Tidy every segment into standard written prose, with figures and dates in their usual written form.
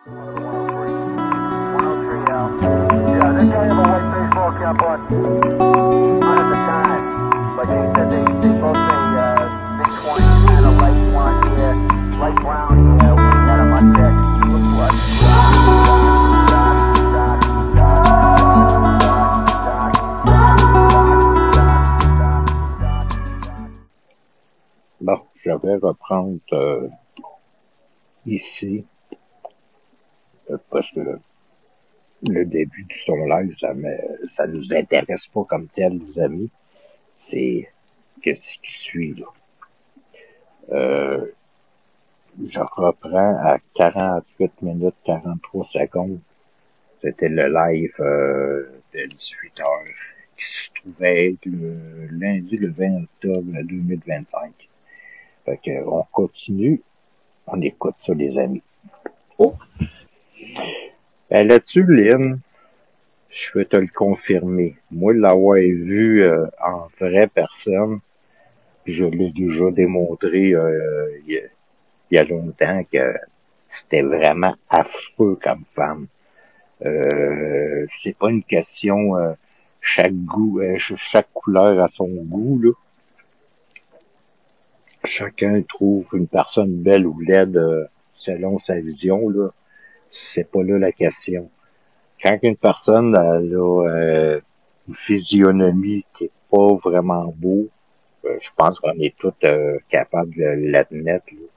103 out. Yeah, they can't have a white baseball cap on 100 the time. But they said they both say mid-20s, kind of light blonde hair, light brown hair. We had them on deck. Look what? Bon, je vais reprendre ici, parce que le début du son live, ça nous intéresse pas comme tel, les amis. C'est qu'est-ce qui suit là. Je reprends à 48 minutes 43 secondes. C'était le live de 18 heures qui se trouvait être le lundi le 20 octobre 2025. Fait que on continue, on écoute ça les amis. Oh! Là-dessus, Lynn, je vais te le confirmer. Moi, l'avoir vu en vraie personne, je l'ai déjà démontré il y a longtemps que c'était vraiment affreux comme femme. C'est pas une question chaque couleur a son goût, là. Chacun trouve une personne belle ou laide selon sa vision, là. C'est pas là la question. Quand une personne a une physionomie qui est pas vraiment beau, je pense qu'on est tous capables de l'admettre, là.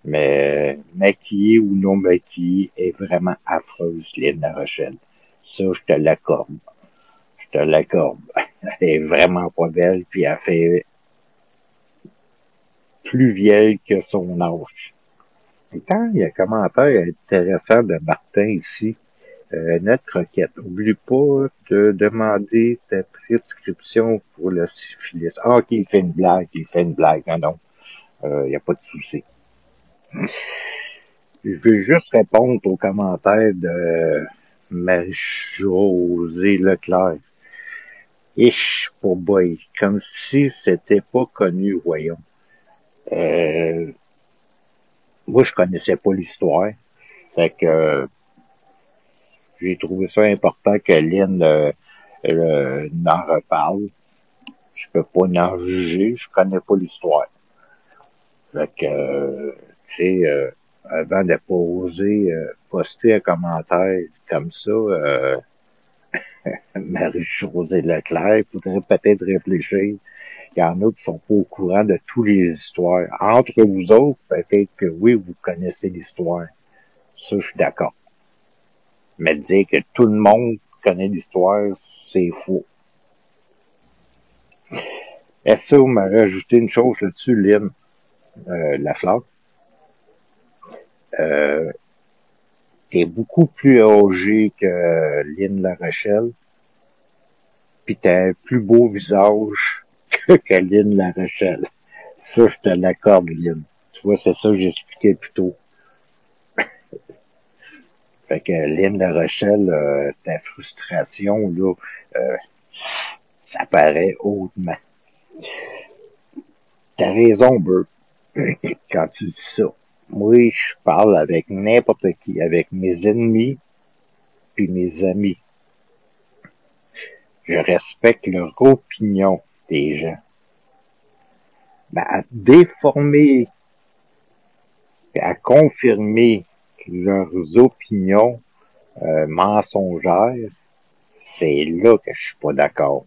Mais maquillée ou non maquillée est vraiment affreuse, Lynn La Rochelle. Ça, je te l'accorde. Je te l'accorde. Elle est vraiment pas belle, puis elle fait plus vieille que son âge. Et quand il y a un commentaire intéressant de Martin ici, notre requête. Oublie pas de demander ta prescription pour le syphilis. Ah, ok, il fait une blague. Non, il n'y a pas de souci. Je veux juste répondre aux commentaires de Marie-Josée Leclerc. Ish, pour boy, comme si c'était pas connu, voyons. Moi, je connaissais pas l'histoire. Fait que j'ai trouvé ça important que Lynn n'en reparle. Je peux pas en juger, je connais pas l'histoire. Fait que, tu sais, avant de pas oser poster un commentaire comme ça, Marie-Josée Leclerc, il faudrait peut-être réfléchir. Il y en a qui sont pas au courant de toutes les histoires. Entre vous autres, peut-être que oui, vous connaissez l'histoire. Ça, je suis d'accord. Mais dire que tout le monde connaît l'histoire, c'est faux. Est-ce que vous m'avez rajouté une chose là-dessus, Lynn Lafleur? T'es beaucoup plus âgé que Lynn La Rochelle, pis t'as un plus beau visage que Lynn La Rochelle. Ça, je te l'accorde, Lynn. Tu vois, c'est ça que j'expliquais plus tôt. Fait que Lynn La Rochelle, ta frustration, là, ça paraît hautement. T'as raison, Bert, quand tu dis ça. Moi, je parle avec n'importe qui, avec mes ennemis puis mes amis. Je respecte leur opinion des gens. Ben, à déformer, à confirmer leurs opinions mensongères, c'est là que je suis pas d'accord.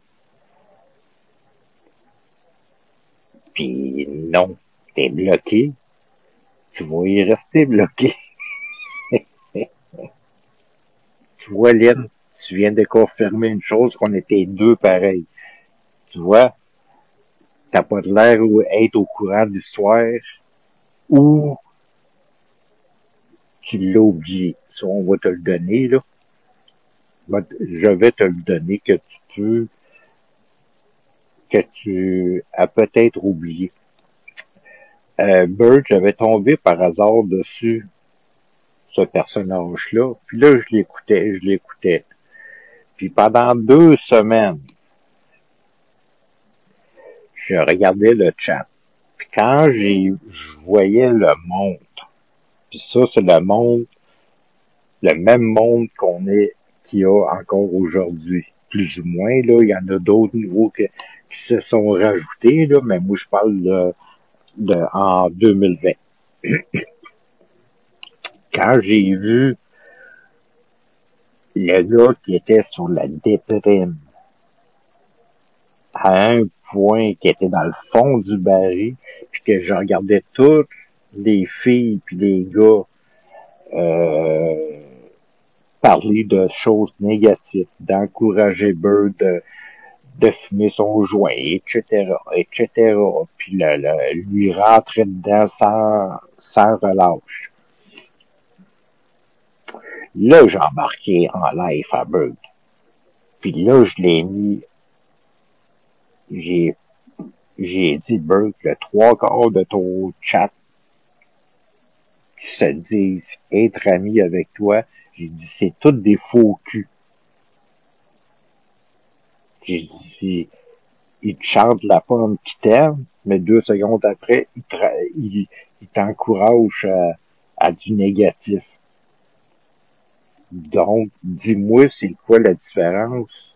Puis non, t'es bloqué, tu vas y rester bloqué. Tu vois, Lynn, tu viens de confirmer une chose qu'on était deux pareils. Tu vois, t'as pas de l'air d'être au courant de l'histoire ou tu l'as oublié. Ça, on va te le donner, là. Je vais te le donner que tu as peut-être oublié. Bird, j'avais tombé par hasard dessus ce personnage-là, puis là, je l'écoutais. Puis pendant 2 semaines, je regardais le chat. Puis quand je voyais le monde, puis ça, c'est le monde le même monde qu'il y a encore aujourd'hui. Plus ou moins, là, il y en a d'autres nouveaux qui se sont rajoutés, là, mais moi, je parle en 2020. Quand j'ai vu le gars qui était sur la déprime, à un point qui était dans le fond du baril, puis que je regardais toutes les filles puis les gars parler de choses négatives, d'encourager Bird de fumer son joint, etc., etc., puis lui rentrer dedans sans relâche. Là, j'ai embarqué en live à Bird. Puis là, je l'ai mis, j'ai dit, Bird, le 3/4 de ton chat qui se disent être ami avec toi, j'ai dit, c'est tous des faux culs. J'ai dit, ils te chantent la pomme qui t'aime, mais 2 secondes après, ils t'encouragent à du négatif. Donc, dis-moi, c'est quoi la différence,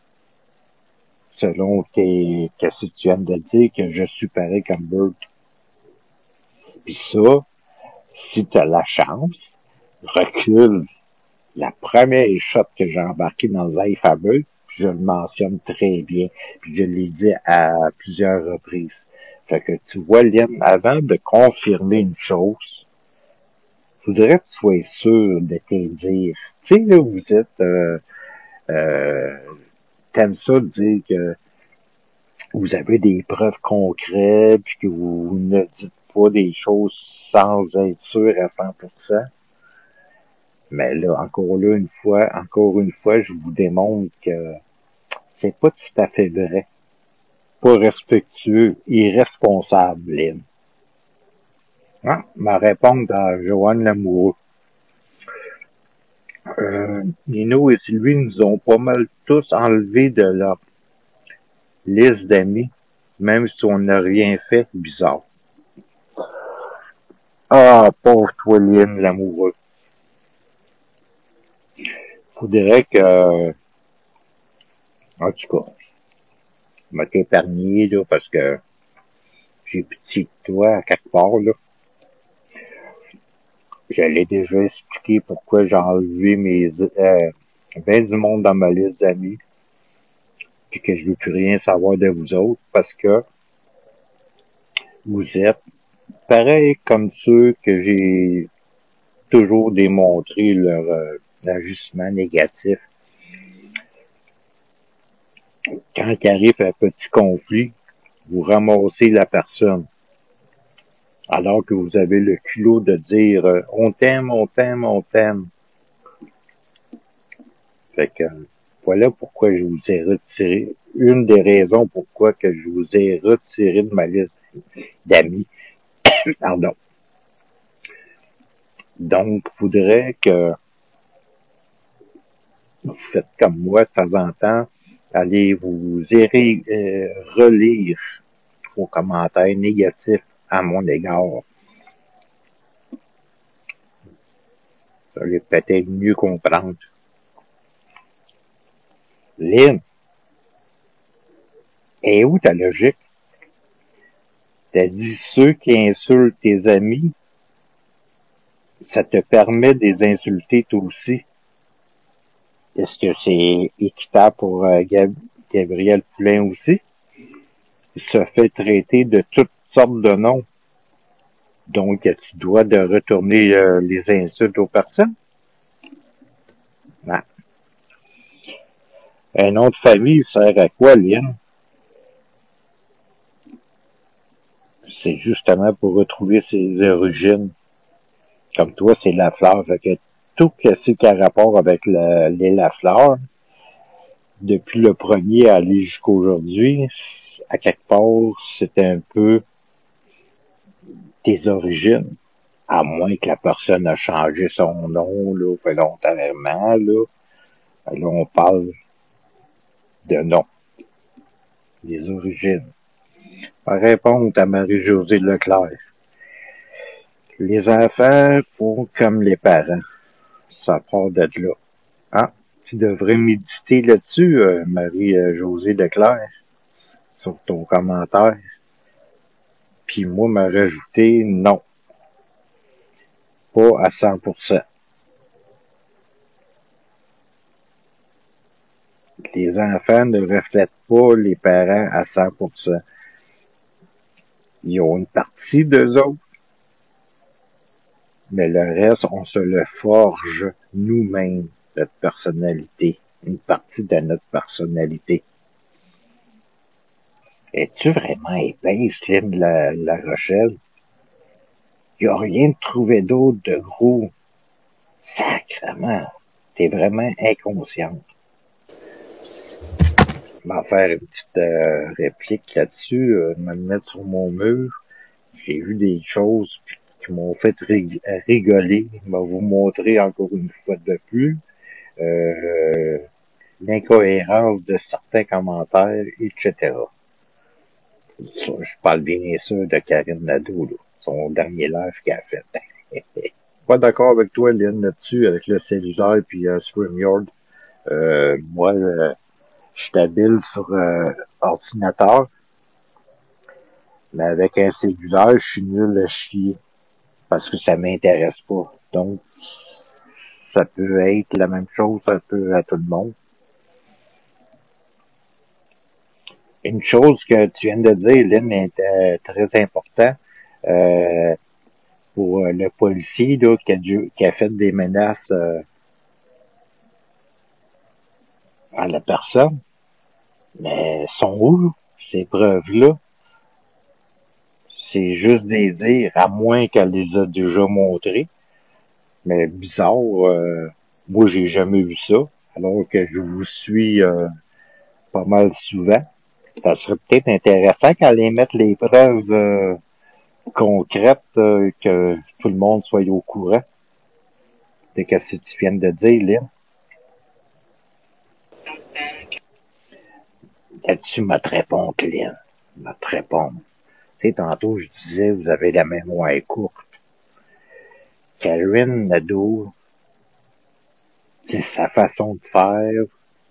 selon qu'est-ce que tu viens de dire, que je suis pareil comme Bird. Puis ça, si tu as la chance, recule. La première shot que j'ai embarqué dans le Life à Bird, je le mentionne très bien, puis je l'ai dit à plusieurs reprises. Fait que tu vois, Lynn, avant de confirmer une chose, faudrait que tu sois sûr de tes dires. Tu sais, là, vous t'aimes ça de dire que vous avez des preuves concrètes, puis que vous ne dites pas des choses sans être sûr à 100%. Mais là, encore une fois, je vous démontre que c'est pas tout à fait vrai. Pas respectueux, irresponsable, Lynn. Ah, ma réponse à Joanne Lamoureux. Nino et Sylvie nous ont pas mal tous enlevé de leur liste d'amis, même si on n'a rien fait bizarre. Ah, pauvre toi, Lynn, l'amoureux. Faudrait que, en tout cas, je vais t'épargner, là, parce que j'ai pitié de toi, à quelque part, là. J'allais déjà expliquer pourquoi j'ai enlevé ben du monde dans ma liste d'amis, puis que je veux plus rien savoir de vous autres, parce que vous êtes pareil comme ceux que j'ai toujours démontré leur ajustement négatif. Quand il arrive un petit conflit, vous ramassez la personne. Alors que vous avez le culot de dire on t'aime, on t'aime, on t'aime. Fait que voilà pourquoi je vous ai retiré. Une des raisons pourquoi que je vous ai retiré de ma liste d'amis. Pardon. Donc, il faudrait que vous faites comme moi de temps en temps. Allez vous relire vos commentaires négatifs à mon égard. Vous allez peut-être mieux comprendre. Lynn, et où ta logique? T'as dit ceux qui insultent tes amis, ça te permet de les insulter toi aussi. Est-ce que c'est équitable pour Gabriel Poulain aussi? Il se fait traiter de toutes sortes de noms. Donc, tu dois de retourner les insultes aux personnes? Non. Un nom de famille sert à quoi, Lynn? C'est justement pour retrouver ses origines. Comme toi, c'est Lafleur. Fait que tout ce qui a rapport avec les Lafleur, depuis le premier à aller jusqu'aujourd'hui, à quelque part, c'est un peu tes origines. À moins que la personne a changé son nom, là, volontairement, là. Là, on parle de nom. Les origines. Par répondre à Marie-Josée Leclerc. Les enfants font comme les parents. Ça part de là. Ah, tu devrais méditer là-dessus, Marie-Josée Leclerc, sur ton commentaire. Puis moi, m'a rajouté non, pas à 100%. Les enfants ne reflètent pas les parents à 100%. Ils ont une partie d'eux autres, mais le reste, on se le forge nous-mêmes, notre personnalité, une partie de notre personnalité. Es-tu vraiment épaisse, Lynn la Rochelle? Il n'y a rien de trouvé d'autre de gros. Sacrement, t'es vraiment inconsciente. Je vais faire une petite réplique là-dessus, me mettre sur mon mur. J'ai vu des choses qui m'ont fait rigoler. Je vais vous montrer encore une fois de plus l'incohérence de certains commentaires, etc. Je parle bien sûr de Karine Nadeau, là, son dernier live qu'elle a fait. Pas d'accord avec toi, Lynn, là-dessus, avec le cellulaire puis StreamYard. Moi, je suis habile sur ordinateur, mais avec un cellulaire, je suis nul à chier parce que ça m'intéresse pas. Donc, ça peut être la même chose un peu à tout le monde. Une chose que tu viens de dire, Lynn, est très important pour le policier là, qui a fait des menaces à la personne. Mais sont où ces preuves-là? C'est juste des dires, à moins qu'elle les a déjà montrées. Mais bizarre, moi j'ai jamais vu ça, alors que je vous suis pas mal souvent. Ça serait peut-être intéressant qu'elle les mette les preuves concrètes, que tout le monde soit au courant. C'est ce que tu viens de dire, Lynn. Là-dessus, m'a te répondre, Lynn. M'a te répondre. Tu sais, tantôt, je disais, vous avez la mémoire courte. Karine Nadeau, c'est sa façon de faire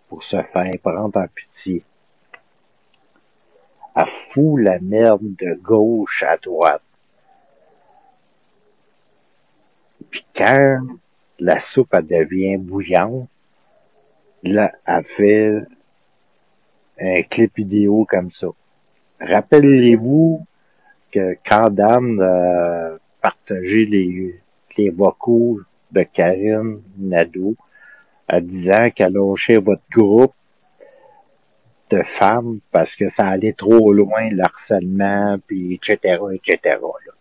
pour se faire prendre en pitié. Elle fout la merde de gauche à droite. Puis quand la soupe elle devient bouillante, là, elle fait un clip vidéo comme ça. Rappelez-vous que quand Dan a partagé les vocaux de Karine Nadeau en disant qu'elle lâchait votre groupe de femmes parce que ça allait trop loin, l'harcèlement, puis etc., etc. Là.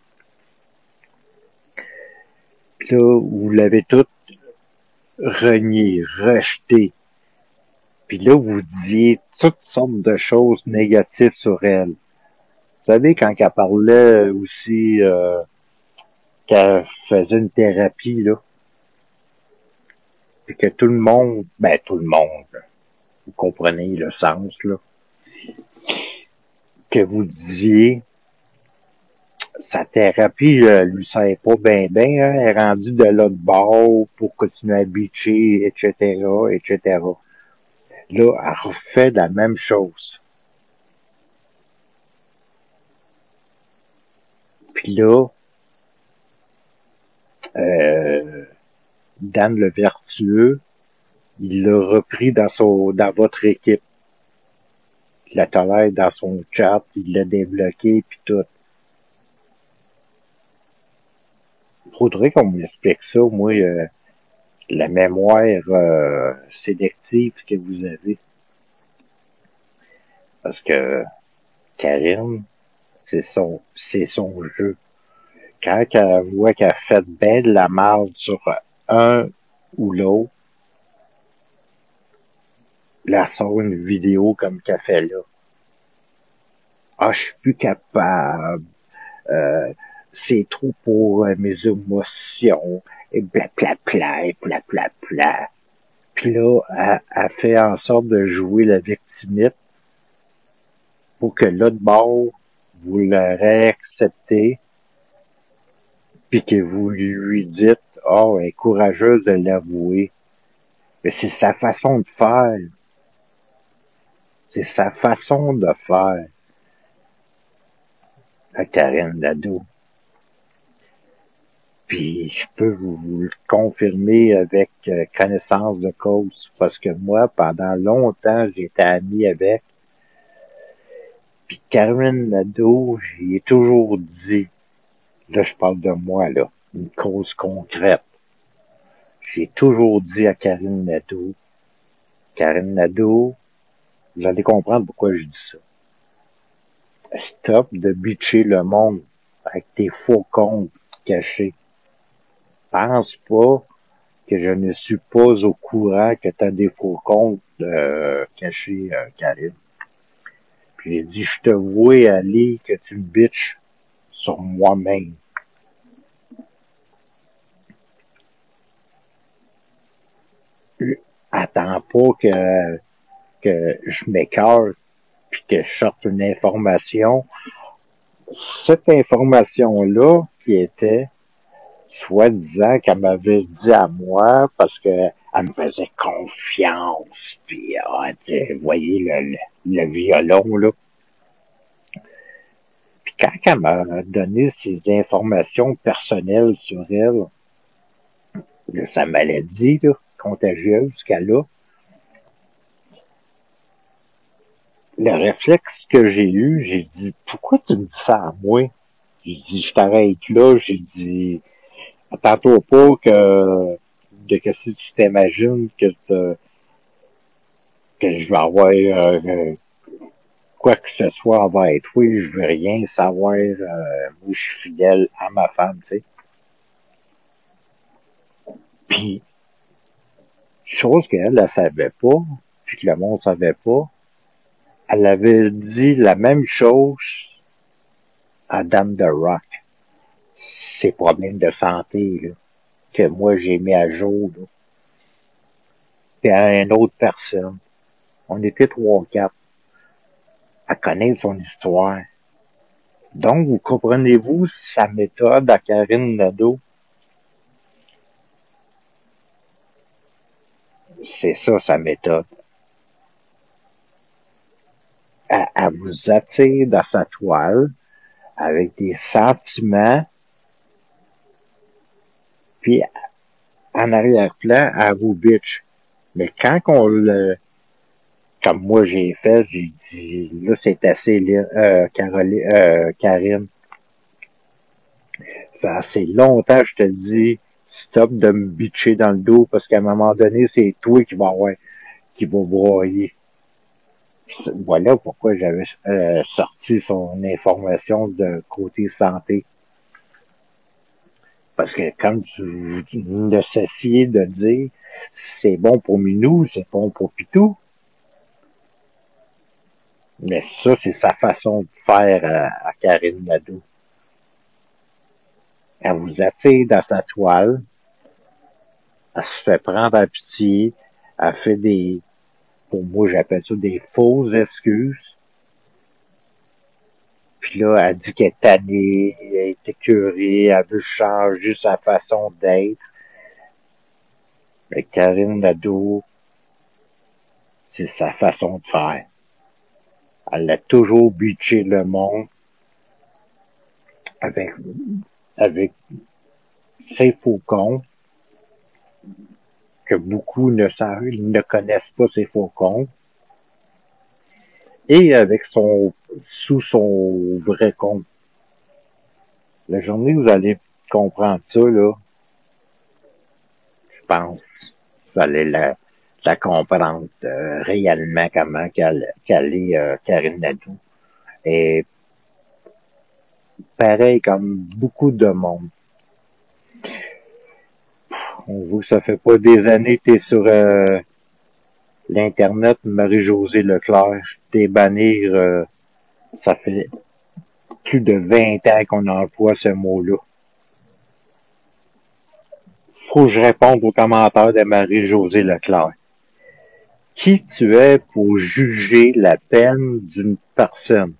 Puis là, vous l'avez tout renié, rejeté. Puis là, vous disiez toutes sortes de choses négatives sur elle. Vous savez, quand elle parlait aussi qu'elle faisait une thérapie, là, puis que tout le monde, vous comprenez le sens, là, que vous disiez, sa thérapie lui sert pas bien, hein, elle est rendue de l'autre bord pour continuer à bitcher, etc., etc. Là, elle refait la même chose. Puis là, Dan le Vertueux, il l'a repris dans votre équipe. Il la tolère dans son chat, il l'a débloqué, puis tout. Faudrait qu'on m'explique ça, moi, la mémoire sélective que vous avez. Parce que Karine, c'est son jeu. Quand elle voit qu'elle fait bien de la marde sur un ou l'autre, là, elle sort une vidéo comme qu'elle fait là. Ah, je suis plus capable. C'est trop pour mes émotions. Et blablabla, et blablabla. Puis là, elle fait en sorte de jouer la victimite pour que l'autre bord, vous l'aurez accepté, puis que vous lui dites, oh, elle est courageuse de l'avouer. Mais c'est sa façon de faire. C'est sa façon de faire à Karine Nadeau. Puis je peux vous le confirmer avec connaissance de cause. Parce que moi, pendant longtemps, j'étais ami avec. Puis Karine Nadeau, j'y ai toujours dit, là je parle de moi, là, une cause concrète. J'ai toujours dit à Karine Nadeau, vous allez comprendre pourquoi je dis ça. Stop de bitcher le monde avec tes faux comptes cachés. Pense pas que je ne suis pas au courant que t'as des faux comptes cachés, Karine. Puis j'ai dit, je te vois aller que tu me bitches sur moi-même. Attends pas que je m'écarte puis que je sorte une information. Cette information-là qui était soi-disant qu'elle m'avait dit à moi parce que elle me faisait confiance. Puis vous voyez le violon là. Puis quand elle m'a donné ces informations personnelles sur elle, de sa maladie là, contagieuse qu'elle a, le réflexe que j'ai eu, j'ai dit, pourquoi tu me dis ça à moi? J'ai dit, je t'arrête là, j'ai dit, attends-toi pas que si tu t'imagines que je vais avoir quoi que ce soit envers toi, je veux rien savoir, moi je suis fidèle à ma femme, tu sais. Puis, chose qu'elle, elle savait pas, puis que le monde savait pas, elle avait dit la même chose à Dame de Rock. Ses problèmes de santé, là, que moi j'ai mis à jour, là. Puis à une autre personne. On était 3-4 à connaître son histoire. Donc, vous comprenez-vous sa méthode à Karine Nadeau? C'est ça, sa méthode. Elle vous attire dans sa toile avec des sentiments, puis en arrière-plan, elle vous bitch. Mais quand on le, comme moi j'ai fait, j'ai dit, là c'est assez, Karine. Ça fait assez longtemps, je te le dis, stop de me bitcher dans le dos, parce qu'à un moment donné, c'est toi qui va broyer. Voilà pourquoi j'avais sorti son information de côté santé. Parce que comme tu ne cessiez de dire, c'est bon pour Minou, c'est bon pour Pitou. Mais ça, c'est sa façon de faire à Karine Nadeau. Elle vous attire dans sa toile, elle se fait prendre à pitié, elle fait pour moi j'appelle ça des fausses excuses. Puis là, elle dit qu'elle est tannée, elle est écœurée, elle veut changer sa façon d'être. Mais Karine Nadeau, c'est sa façon de faire. Elle a toujours bitché le monde avec ses faux comptes, que beaucoup ne savent, ils ne connaissent pas ses faux comptes, et avec sous son vrai compte. La journée où vous allez comprendre ça, là, je pense, vous allez la comprendre réellement comment qu'elle est Karine Nadeau. Et pareil comme beaucoup de monde. On voit que ça fait pas des années que t'es sur l'Internet, Marie-Josée Leclerc, t'es bannir, ça fait plus de 20 ans qu'on emploie ce mot-là. Faut que je réponde aux commentaires de Marie-Josée Leclerc. Qui tu es pour juger la peine d'une personne?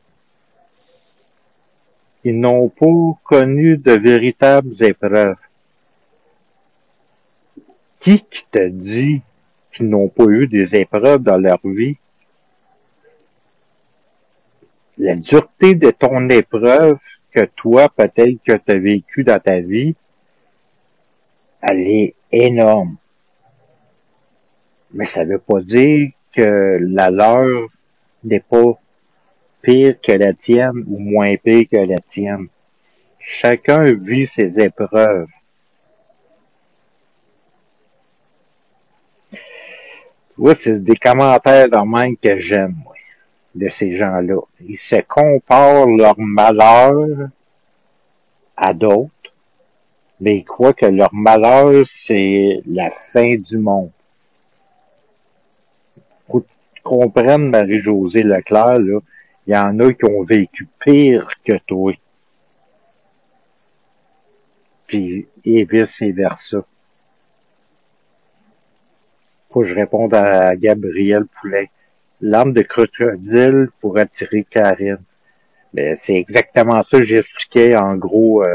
Ils n'ont pas connu de véritables épreuves. Qui te dit qu'ils n'ont pas eu des épreuves dans leur vie? La dureté de ton épreuve que toi, peut-être que tu as vécu dans ta vie, elle est énorme. Mais ça veut pas dire que la leur n'est pas pire que la tienne ou moins pire que la tienne. Chacun vit ses épreuves. Oui, c'est des commentaires de même que j'aime, moi, de ces gens-là. Ils se comparent leur malheur à d'autres, mais ils croient que leur malheur, c'est la fin du monde. Faut que tu comprennes, Marie-Josée Leclerc, là, il y en a qui ont vécu pire que toi. Puis, et vice-versa. Faut que je réponde à Gabriel Poulet. L'arme de crocodile pour attirer Karine. Ben, c'est exactement ça que j'expliquais en gros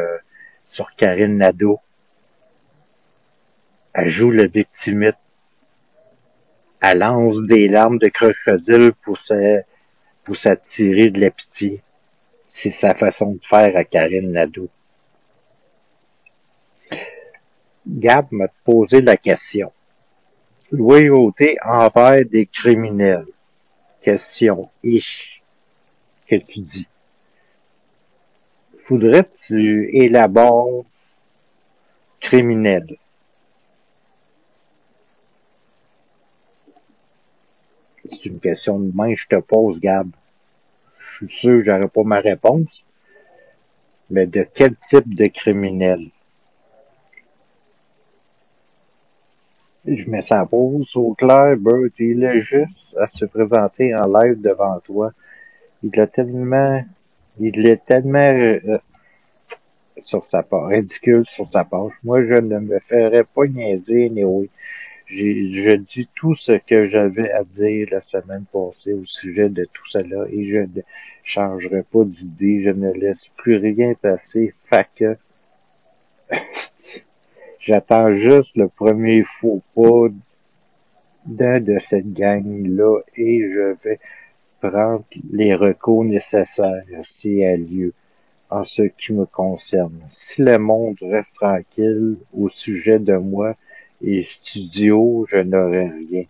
sur Karine Nadeau. Elle joue le victimite. Elle lance des larmes de crocodile pour s'attirer de la pitié. C'est sa façon de faire à Karine Nadeau. Gab m'a posé la question. Loyauté envers des criminels. Question ish que tu dis. Faudrait que tu élabores criminel. C'est une question de main que je te pose, Gab. Je suis sûr que j'aurai pas ma réponse. Mais de quel type de criminel? Je me sens pause au clair, Bert, il est juste à se présenter en live devant toi. Il est tellement sur sa part, ridicule sur sa page. Moi, je ne me ferais pas niaiser, oui. Je dis tout ce que j'avais à dire la semaine passée au sujet de tout cela et je ne changerai pas d'idée, je ne laisse plus rien passer, fait que j'attends juste le premier faux pas d'un de cette gang-là et je vais prendre les recours nécessaires s'il y a lieu en ce qui me concerne. Si le monde reste tranquille au sujet de moi et studio, je n'aurai rien.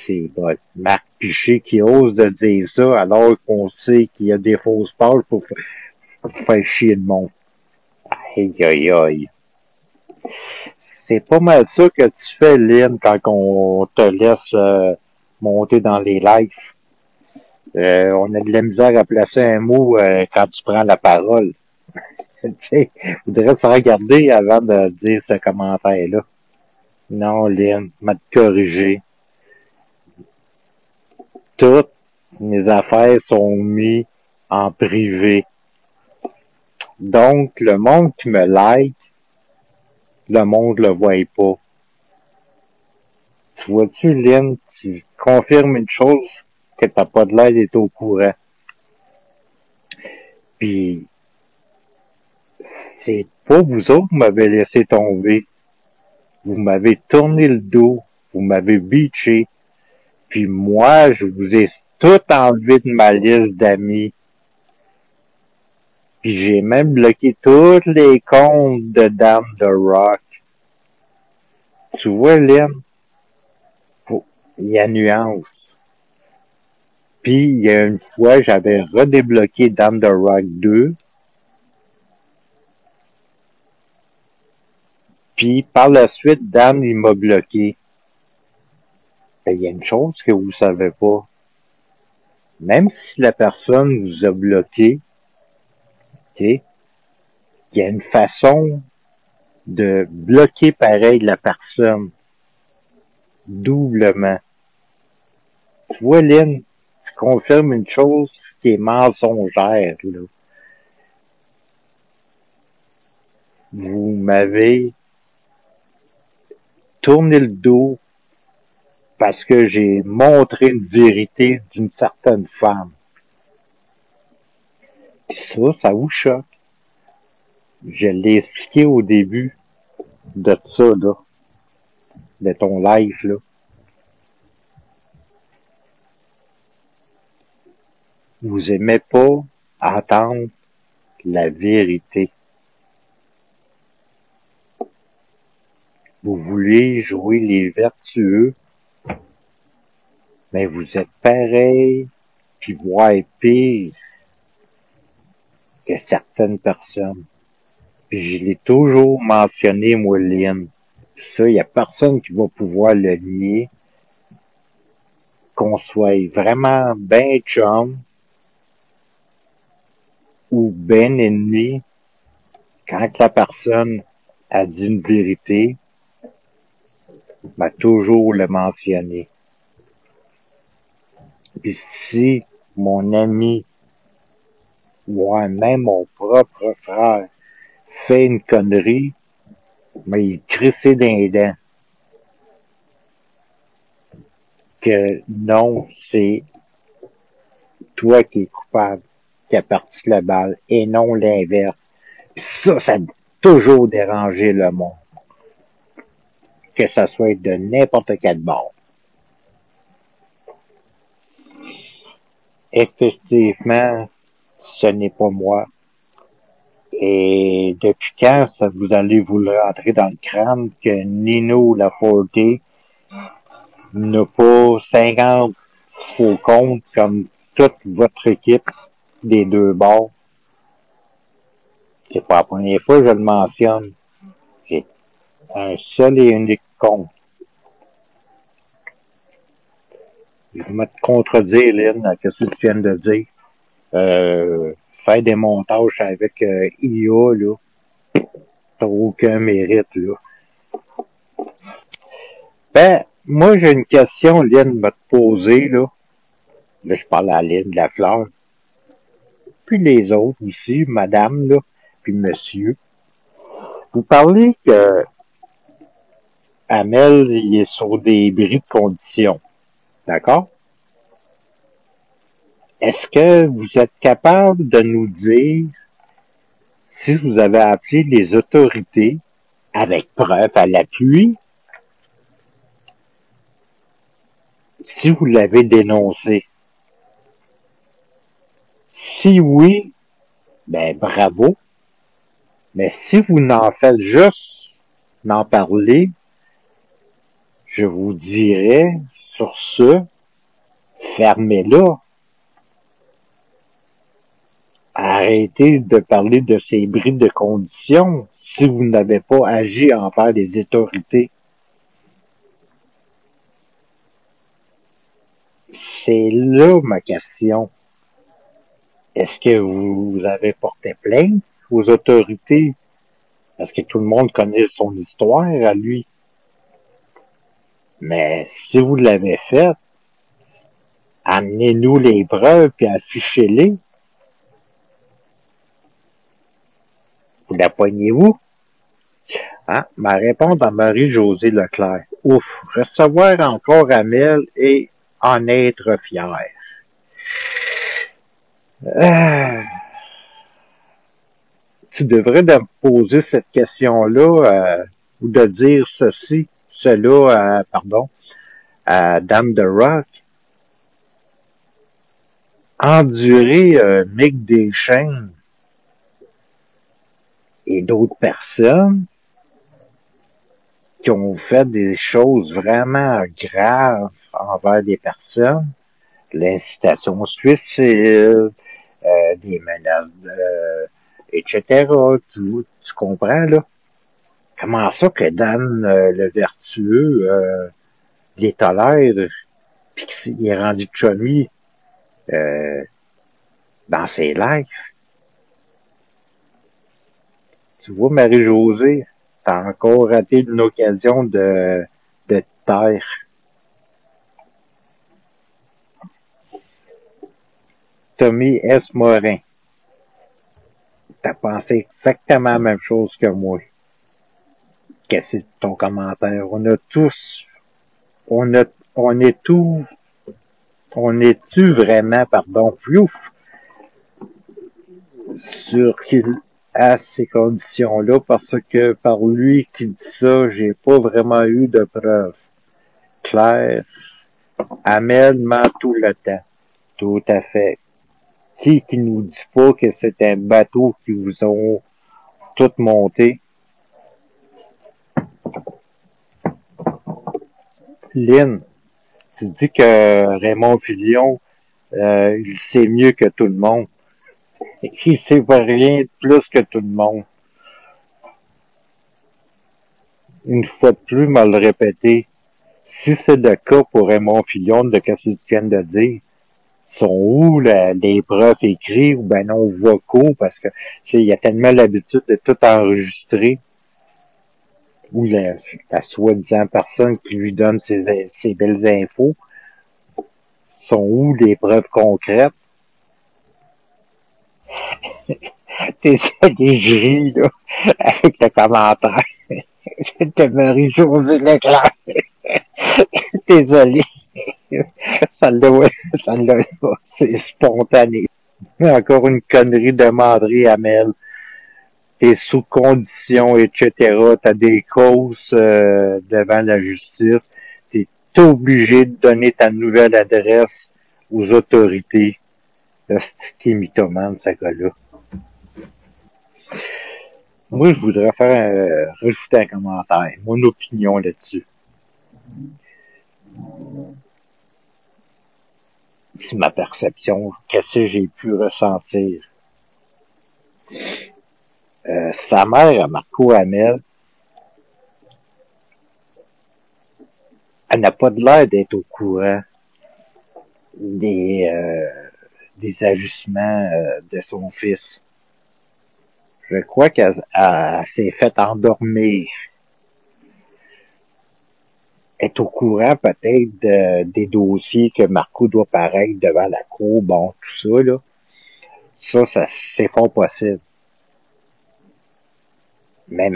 C'est Marc Piché qui ose de dire ça alors qu'on sait qu'il y a des fausses pages pour faire chier le monde. Aïe, aïe, aïe. C'est pas mal ça que tu fais, Lynn, quand on te laisse monter dans les lives. On a de la misère à placer un mot quand tu prends la parole. Tu sais, faudrait se regarder avant de dire ce commentaire-là. Non, Lynn, m'a corrigé. Toutes mes affaires sont mises en privé. Donc, le monde qui me like, le monde le voit pas. Tu vois-tu, Lynn, tu confirmes une chose que t'as pas de l'air d'être au courant. Puis, c'est pas vous autres qui m'avez laissé tomber. Vous m'avez tourné le dos. Vous m'avez bitché. Puis moi, je vous ai tout enlevé de ma liste d'amis. Puis j'ai même bloqué tous les comptes de Dame de Rock. Tu vois, Lynn? Il y a nuance. Puis, il y a une fois, j'avais redébloqué Dame de Rock 2. Puis, par la suite, Dan, il m'a bloqué. Il y a une chose que vous savez pas. Même si la personne vous a bloqué, ok, il y a une façon de bloquer pareil la personne. Doublement. Tu vois, Lynn, tu confirmes une chose qui est mensongère, là. Vous m'avez tourné le dos parce que j'ai montré une vérité d'une certaine femme. Puis ça vous choque. Je l'ai expliqué au début. de ça, là, de ton live, là. Vous aimez pas entendre la vérité. Vous voulez jouer les vertueux, mais vous êtes pareil, puis voire pire que certaines personnes. Puis je l'ai toujours mentionné, moi, Lynn. Ça, il y a personne qui va pouvoir le nier. Qu'on soit vraiment ben chum ou ben ennemi, quand la personne a dit une vérité, m'a toujours le mentionné. Puis si mon ami, ou même mon propre frère, fait une connerie, mais il crissé dans les dents. Que non, c'est toi qui es coupable, qui a parti la balle, et non l'inverse. Puis ça a toujours dérangé le monde. Que ça soit de n'importe quel bord. Effectivement, ce n'est pas moi. Et depuis quand ça vous allez vous le rentrer dans le crâne que Nino Laforte n'a pas 50 faux comptes comme toute votre équipe des deux bords? C'est pas la première fois que je le mentionne. J'ai un seul et unique compte. Je vais me contredire, Lynn, à ce que tu viens de dire. Faire des montages avec IA, là, t'as aucun mérite, là. Ben, moi, j'ai une question, Lynn, m'a poser, là. Là, je parle à Lynn de la fleur. Puis les autres aussi, madame, là, puis monsieur. Vous parlez que Amel, il est sur des bris de conditions. D'accord? Est-ce que vous êtes capable de nous dire si vous avez appelé les autorités avec preuve à l'appui, si vous l'avez dénoncé? Si oui, ben bravo. Mais si vous n'en faites juste n'en parler, je vous dirais sur ce, fermez-la. Arrêtez de parler de ces bris de conditions si vous n'avez pas agi envers les autorités. C'est là ma question. Est-ce que vous avez porté plainte aux autorités? Parce que tout le monde connaît son histoire à lui. Mais si vous l'avez fait, amenez-nous les preuves et affichez-les. Vous la poignez-vous? Hein? Ma réponse à Marie-Josée Leclerc. Ouf, recevoir encore Amel et en être fier. Tu devrais me poser cette question-là ou de dire cela, à Dame de Rock. Endurer Mick Deschaines et d'autres personnes qui ont fait des choses vraiment graves envers des personnes, l'incitation suicide, des menaces, etc. Tu comprends, là? Comment ça que Dan, le vertueux, les tolère, pis qu'il est rendu chummy dans ses lives? Tu vois, Marie-Josée, t'as encore raté une occasion de te taire. Tommy S. Morin, t'as pensé exactement la même chose que moi. Qu'est-ce que ton commentaire? On est-tu vraiment, pardon, sur qu'il à ces conditions-là parce que par lui qui dit ça, j'ai pas vraiment eu de preuves claires. Amel ment tout le temps. Tout à fait. Qui nous dit pas que c'est un bateau qui vous ont tout monté? Lynn, tu dis que Raymond Filion, il sait mieux que tout le monde. Il sait pas rien de plus que tout le monde. Une fois de plus, mal répété. Si c'est le cas pour Raymond Filion de ce que tu viens de dire, sont où les preuves écrites ou ben non vocaux parce que il y a tellement l'habitude de tout enregistrer ou la soi-disant personne qui lui donne ses belles infos sont où les preuves concrètes. T'es dégelé là avec le commentaire de Marie-Josée Leclerc. Désolé. Ça l'a, c'est spontané. Encore une connerie de Mandry Amel. T'es sous condition, etc. T'as des causes devant la justice. T'es obligé de donner ta nouvelle adresse aux autorités. C'est qui est mythomane, ce gars-là. Moi, je voudrais faire rajouter un commentaire, mon opinion là-dessus. C'est ma perception, qu'est-ce que j'ai pu ressentir. Sa mère, Marco Hamel, elle n'a pas de l'air d'être au courant des agissements de son fils. Je crois qu'elle s'est faite endormir. Elle est au courant peut-être des dossiers que Marco doit paraître devant la cour, bon, tout ça, là. Ça c'est fort possible. Mais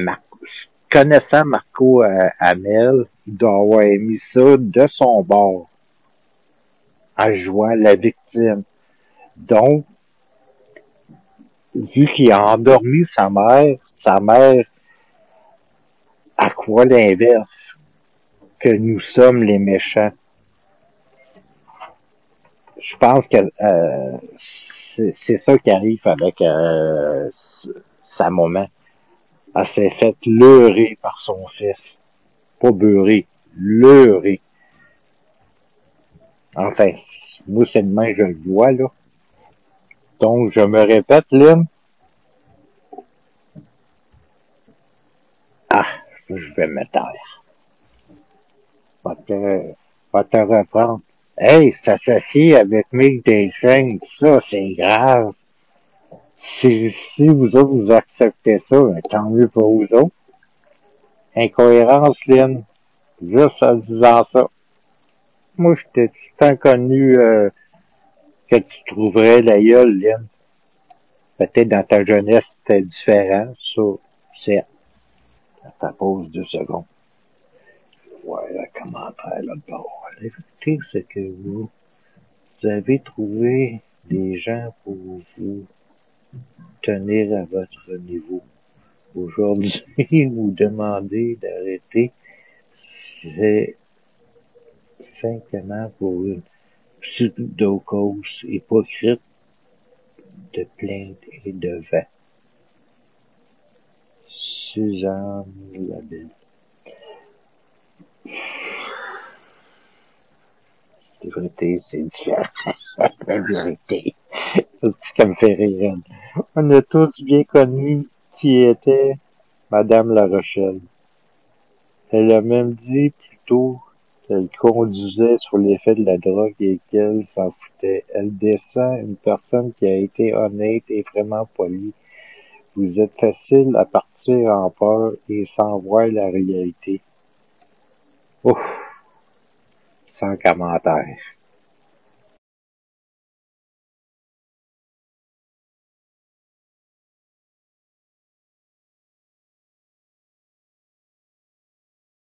connaissant Marco Hamel, il doit avoir mis ça de son bord en jouant la victime. Donc, vu qu'il a endormi sa mère à quoi l'inverse? Que nous sommes les méchants. Je pense que c'est ça qui arrive avec sa maman. Elle s'est faite leurrer par son fils. Pas beurrer, leurrer. Enfin, moi c'est demain que je le vois, là. Donc, je me répète, Lynn. Ah, je vais me taire. Va te reprendre. Hey, s'associer avec Mick Deschaines, ça, c'est grave. Si vous autres, vous acceptez ça, tant mieux pour vous autres. Incohérence, Lynn. Juste en disant ça. Moi, j'étais tout inconnu que tu trouverais la gueule, Lynn. Peut-être dans ta jeunesse, c'était différent. Ça, c'est... Ça pose 2 secondes. Ouais, le commentaire là-bas. Écoutez ce que vous avez trouvé des gens pour vous tenir à votre niveau. Aujourd'hui, vous demandez d'arrêter. C'est simplement pour une pseudocause hypocrite de plainte et de vent. Suzanne Labelle. La vérité, c'est différent. La vérité. C'est ce qui me fait rire. On a tous bien connu qui était Madame La Rochelle. Elle a même dit plus tôt qu'elle conduisait sur l'effet de la drogue et qu'elle s'en foutait. Elle descend une personne qui a été honnête et vraiment polie. Vous êtes facile à partir en peur et sans voir la réalité. Ouf! Sans commentaire.